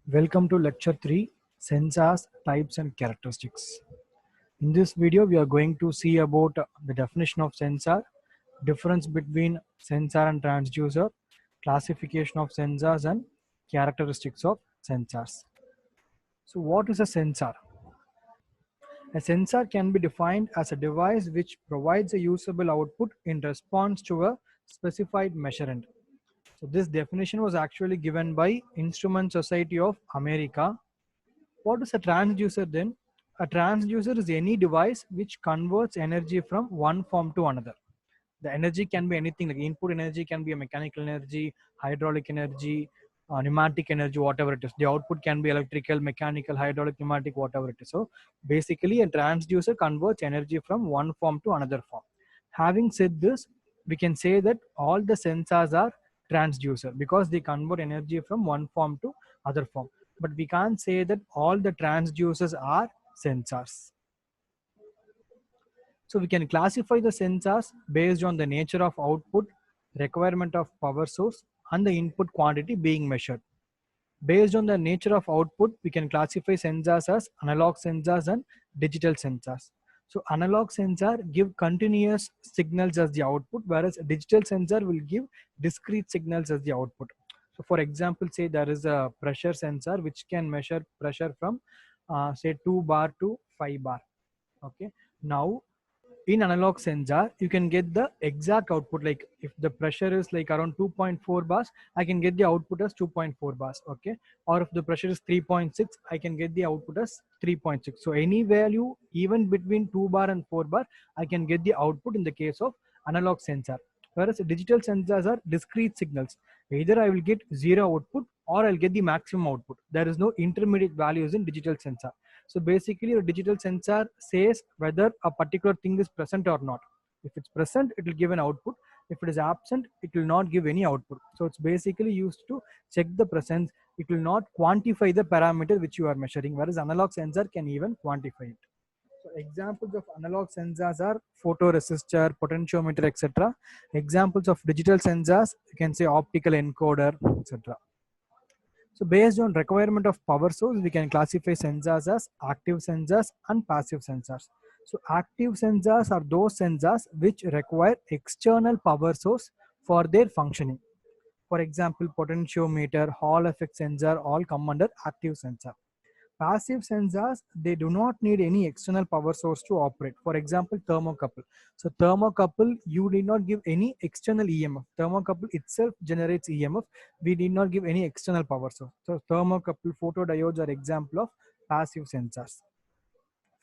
Welcome to lecture 3, Sensors, Types and Characteristics. In this video, we are going to see about the definition of sensor, difference between sensor and transducer, classification of sensors and characteristics of sensors. So what is a sensor? A sensor can be defined as a device which provides a usable output in response to a specified measurement. So this definition was actually given by Instrument Society of America. What is a transducer then? A transducer is any device which converts energy from one form to another. The energy can be anything, like input energy can be a mechanical energy, hydraulic energy, pneumatic energy, whatever it is. The output can be electrical, mechanical, hydraulic, pneumatic, whatever it is. So basically a transducer converts energy from one form to another form. Having said this, we can say that all the sensors are transducer because they convert energy from one form to other form. But we can't say that all the transducers are sensors. So we can classify the sensors based on the nature of output, requirement of power source, and the input quantity being measured. Based on the nature of output, we can classify sensors as analog sensors and digital sensors. So analog sensor give continuous signals as the output, whereas a digital sensor will give discrete signals as the output. So for example, say there is a pressure sensor which can measure pressure from say 2 bar to 5 bar. Okay. Now in analog sensor you can get the exact output, like if the pressure is like around 2.4 bars, I can get the output as 2.4 bars. Okay, or if the pressure is 3.6, I can get the output as 3.6. So any value even between 2 bar and 4 bar, I can get the output in the case of analog sensor. Whereas digital sensors are discrete signals, either I will get zero output or I'll get the maximum output. There is no intermediate values in digital sensor. So basically, a digital sensor says whether a particular thing is present or not. If it's present, it will give an output. If it is absent, it will not give any output. So it's basically used to check the presence. It will not quantify the parameter which you are measuring, whereas analog sensor can even quantify it. So examples of analog sensors are photoresistor, potentiometer, etc. Examples of digital sensors, you can say optical encoder, etc. So based on requirement of power source, we can classify sensors as active sensors and passive sensors. So active sensors are those sensors which require external power source for their functioning. For example, potentiometer, Hall effect sensor all come under active sensor. Passive sensors, they do not need any external power source to operate. For example, thermocouple. So thermocouple, you need not give any external EMF. Thermocouple itself generates EMF. We did not give any external power source. So thermocouple photodiodes are example of passive sensors.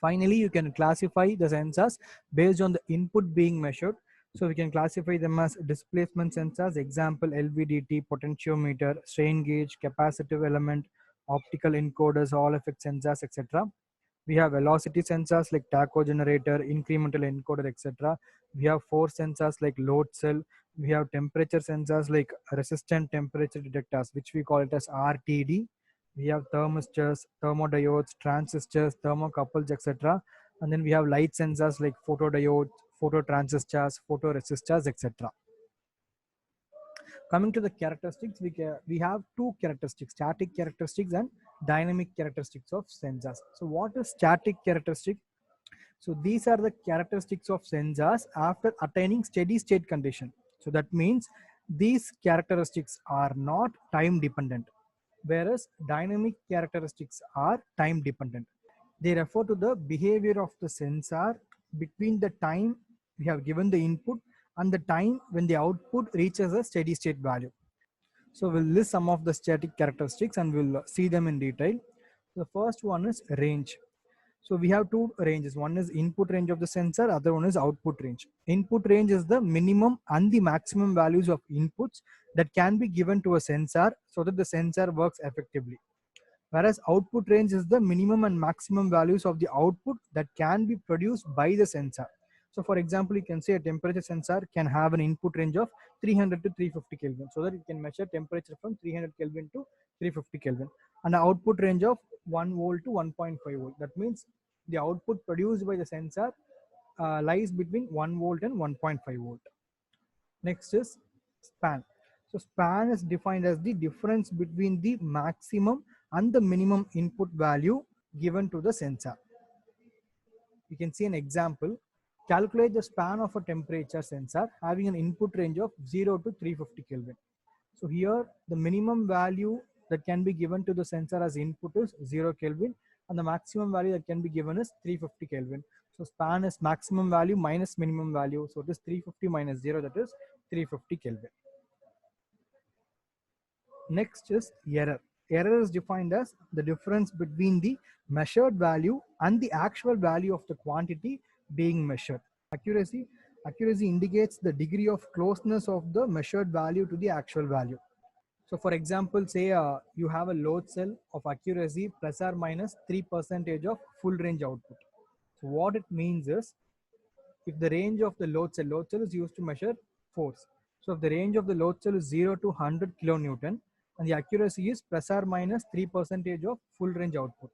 Finally, you can classify the sensors based on the input being measured. So we can classify them as displacement sensors, example LVDT, potentiometer, strain gauge, capacitive element, optical encoders, Hall effect sensors, etc. We have velocity sensors like tacho generator, incremental encoder, etc. We have force sensors like load cell. We have temperature sensors like resistant temperature detectors, which we call it as RTD. We have thermistors, thermodiodes, transistors, thermocouples, etc. And then we have light sensors like photodiodes, phototransistors, photoresistors, etc. Coming to the characteristics, we have two characteristics, static characteristics and dynamic characteristics of sensors. So what is static characteristic? So these are the characteristics of sensors after attaining steady state condition. So that means these characteristics are not time dependent, whereas dynamic characteristics are time dependent. They refer to the behavior of the sensor between the time we have given the input and the time when the output reaches a steady state value. So we'll list some of the static characteristics and we'll see them in detail. The first one is range. So we have two ranges. One is input range of the sensor, other one is output range. Input range is the minimum and the maximum values of inputs that can be given to a sensor so that the sensor works effectively. Whereas output range is the minimum and maximum values of the output that can be produced by the sensor. So for example, you can say a temperature sensor can have an input range of 300 to 350 Kelvin, so that it can measure temperature from 300 Kelvin to 350 Kelvin, and an output range of 1 volt to 1.5 volt. That means the output produced by the sensor lies between 1 volt and 1.5 volt. Next is span. So span is defined as the difference between the maximum and the minimum input value given to the sensor. You can see an example. Calculate the span of a temperature sensor having an input range of 0 to 350 Kelvin. So here the minimum value that can be given to the sensor as input is 0 Kelvin, and the maximum value that can be given is 350 Kelvin. So span is maximum value minus minimum value. So it is 350 minus 0, that is 350 Kelvin. Next is error. Error is defined as the difference between the measured value and the actual value of the quantity being measured. Accuracy. Accuracy indicates the degree of closeness of the measured value to the actual value. So for example, say you have a load cell of accuracy plus or minus 3% of full range output. So what it means is, if the range of the load cell is used to measure force. So if the range of the load cell is 0 to 100 kilonewton and the accuracy is plus or minus 3% of full range output.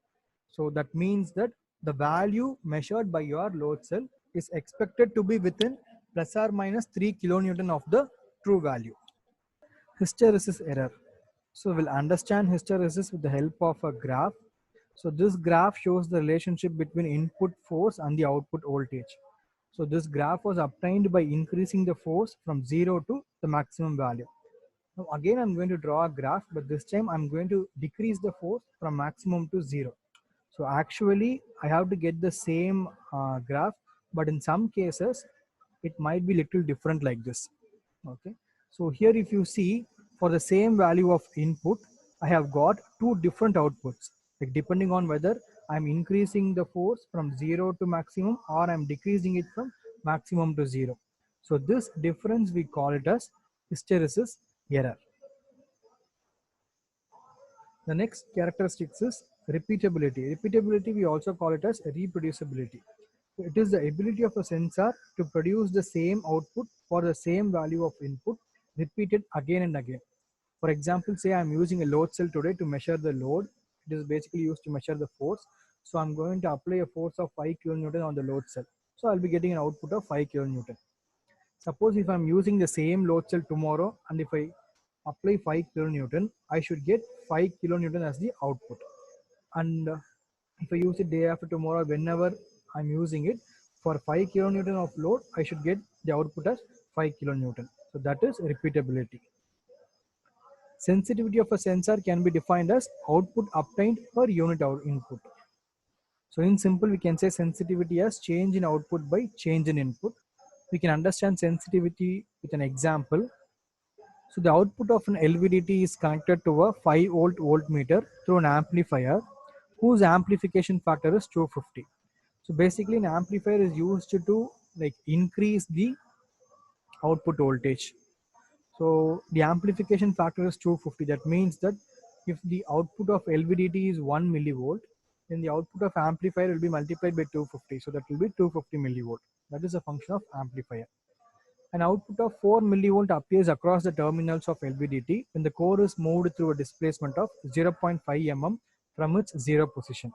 So that means that the value measured by your load cell is expected to be within plus or minus 3 kilonewton of the true value. Hysteresis error. So we'll understand hysteresis with the help of a graph. So this graph shows the relationship between input force and the output voltage. So this graph was obtained by increasing the force from 0 to the maximum value. Now again I'm going to draw a graph, but this time I'm going to decrease the force from maximum to 0. So actually I have to get the same graph, but in some cases it might be little different like this. Okay, so here if you see, for the same value of input I have got two different outputs, like depending on whether I'm increasing the force from 0 to maximum or I'm decreasing it from maximum to 0. So this difference we call it as hysteresis error. The next characteristics is repeatability. Repeatability we also call it as reproducibility. It is the ability of a sensor to produce the same output for the same value of input repeated again and again. For example, say I'm using a load cell today to measure the load. It is basically used to measure the force. So I'm going to apply a force of 5 kilonewton on the load cell. So I'll be getting an output of 5 kilonewton. Suppose if I'm using the same load cell tomorrow and if I apply 5 kilonewton, I should get 5 kilonewton as the output. And if I use it day after tomorrow, whenever I'm using it, for 5 kilonewton of load, I should get the output as 5 kilonewton. So that is repeatability. Sensitivity of a sensor can be defined as output obtained per unit input. So in simple, we can say sensitivity as change in output by change in input. We can understand sensitivity with an example. So the output of an LVDT is connected to a 5-volt voltmeter through an amplifier whose amplification factor is 250. So basically an amplifier is used to like increase the output voltage. So the amplification factor is 250. That means that if the output of LVDT is 1 millivolt, then the output of amplifier will be multiplied by 250. So that will be 250 millivolt. That is a function of amplifier. An output of 4 millivolt appears across the terminals of LVDT when the core is moved through a displacement of 0.5 mm from its zero position.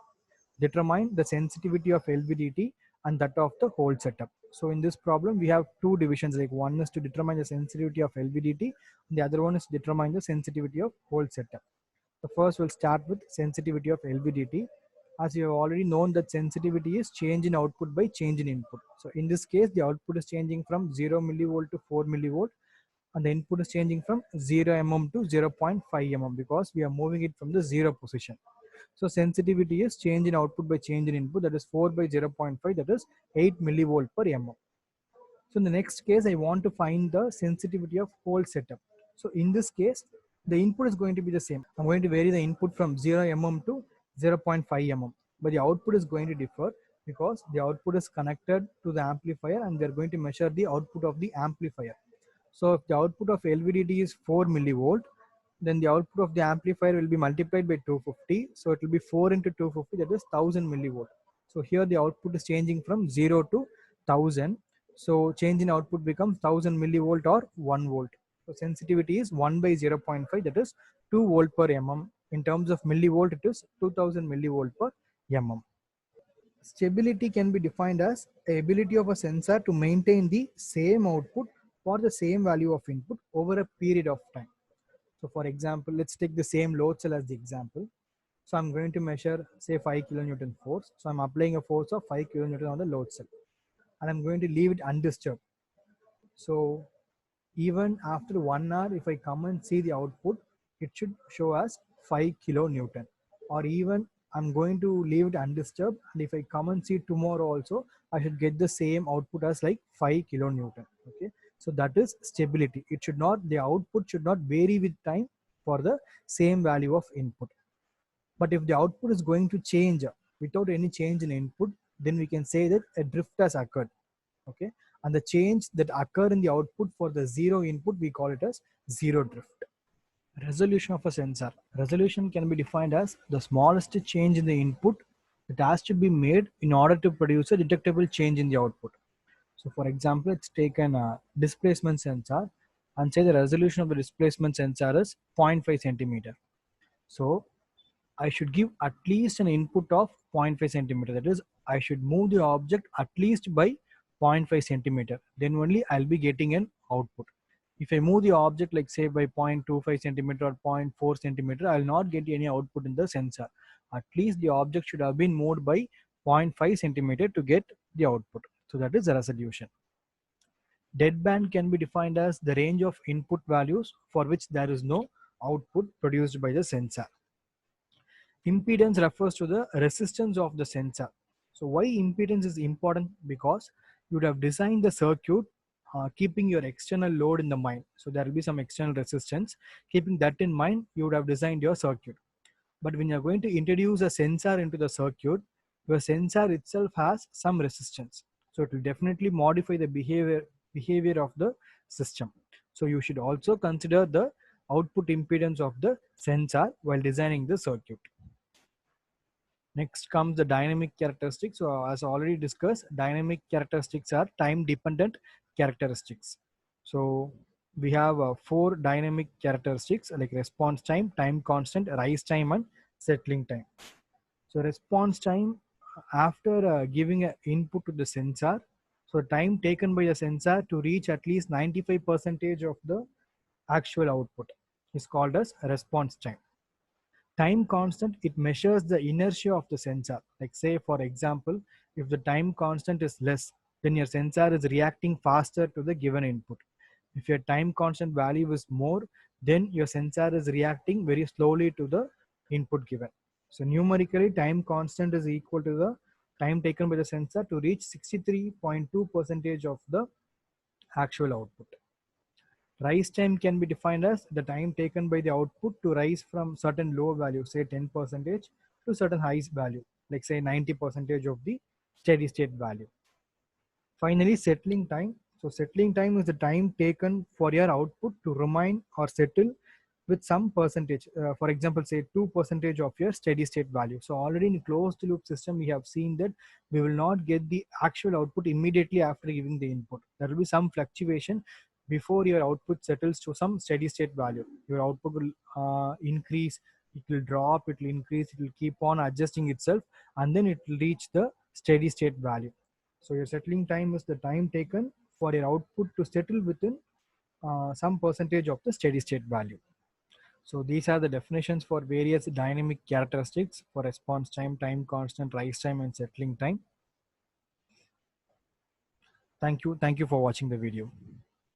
Determine the sensitivity of LVDT and that of the whole setup. So in this problem, we have two divisions, like one is to determine the sensitivity of LVDT, and the other one is to determine the sensitivity of whole setup. The first will start with sensitivity of LVDT. As you have already known that sensitivity is change in output by change in input. So in this case, the output is changing from 0 millivolt to 4 millivolt, and the input is changing from 0 mm to 0.5 mm because we are moving it from the zero position. So sensitivity is change in output by change in input, that is 4 by 0.5, that is 8 millivolt per mm. So in the next case, I want to find the sensitivity of whole setup. So in this case, the input is going to be the same. I'm going to vary the input from 0 mm to 0.5 mm, but the output is going to differ because the output is connected to the amplifier and we are going to measure the output of the amplifier. So if the output of LVDT is 4 millivolt, then the output of the amplifier will be multiplied by 250. So it will be 4 into 250, that is 1000 millivolt. So here the output is changing from 0 to 1000. So change in output becomes 1000 millivolt or 1 volt. So sensitivity is 1 by 0.5, that is 2 volt per mm. In terms of millivolt, it is 2000 millivolt per mm. Stability can be defined as the ability of a sensor to maintain the same output for the same value of input over a period of time. So for example, let's take the same load cell as the example. So I'm going to measure say 5 kilonewton force. So I'm applying a force of 5 kilonewton on the load cell, and I'm going to leave it undisturbed. So even after 1 hour, if I come and see the output, it should show us 5 kilonewton. Or even I'm going to leave it undisturbed, and if I come and see tomorrow also, I should get the same output as like 5 kilonewton. Okay, so that is stability. It should not, the output should not vary with time for the same value of input. But if the output is going to change without any change in input, then we can say that a drift has occurred. Okay, and the change that occur in the output for the zero input, we call it as zero drift. Resolution of a sensor. Resolution can be defined as the smallest change in the input that has to be made in order to produce a detectable change in the output. So for example, let's take an displacement sensor and say the resolution of the displacement sensor is zero 0.5 centimeter. So I should give at least an input of 0.5 centimeter. That is, I should move the object at least by 0.5 centimeter. Then only I'll be getting an output. If I move the object like say by 0.25 centimeter or 0.4 centimeter, I'll not get any output in the sensor. At least the object should have been moved by 0.5 centimeter to get the output. So that is the resolution. Deadband can be defined as the range of input values for which there is no output produced by the sensor. Impedance refers to the resistance of the sensor. So why impedance is important? Because you would have designed the circuit keeping your external load in the mind. So there will be some external resistance. Keeping that in mind, you would have designed your circuit. But when you're going to introduce a sensor into the circuit, your sensor itself has some resistance. So it will definitely modify the behavior of the system. So you should also consider the output impedance of the sensor while designing the circuit. Next comes the dynamic characteristics. So as already discussed, dynamic characteristics are time dependent characteristics. So we have four dynamic characteristics like response time, time constant, rise time, and settling time. So response time after giving an input to the sensor, so time taken by the sensor to reach at least 95% of the actual output is called as response time. Time constant, it measures the inertia of the sensor. Like say for example, if the time constant is less, then your sensor is reacting faster to the given input. If your time constant value is more, then your sensor is reacting very slowly to the input given. So numerically, time constant is equal to the time taken by the sensor to reach 63.2% of the actual output. Rise time can be defined as the time taken by the output to rise from certain low value, say 10% to certain high value, like say 90% of the steady state value. Finally, settling time. So settling time is the time taken for your output to remain or settle with some percentage. For example, say 2% of your steady state value. So already in closed loop system, we have seen that we will not get the actual output immediately after giving the input. There will be some fluctuation before your output settles to some steady state value. Your output will increase, it will drop, it will increase, it will keep on adjusting itself, and then it will reach the steady state value. So your settling time is the time taken for your output to settle within some percentage of the steady state value. So these are the definitions for various dynamic characteristics for response time, time constant, rise time, and settling time. Thank you. Thank you for watching the video.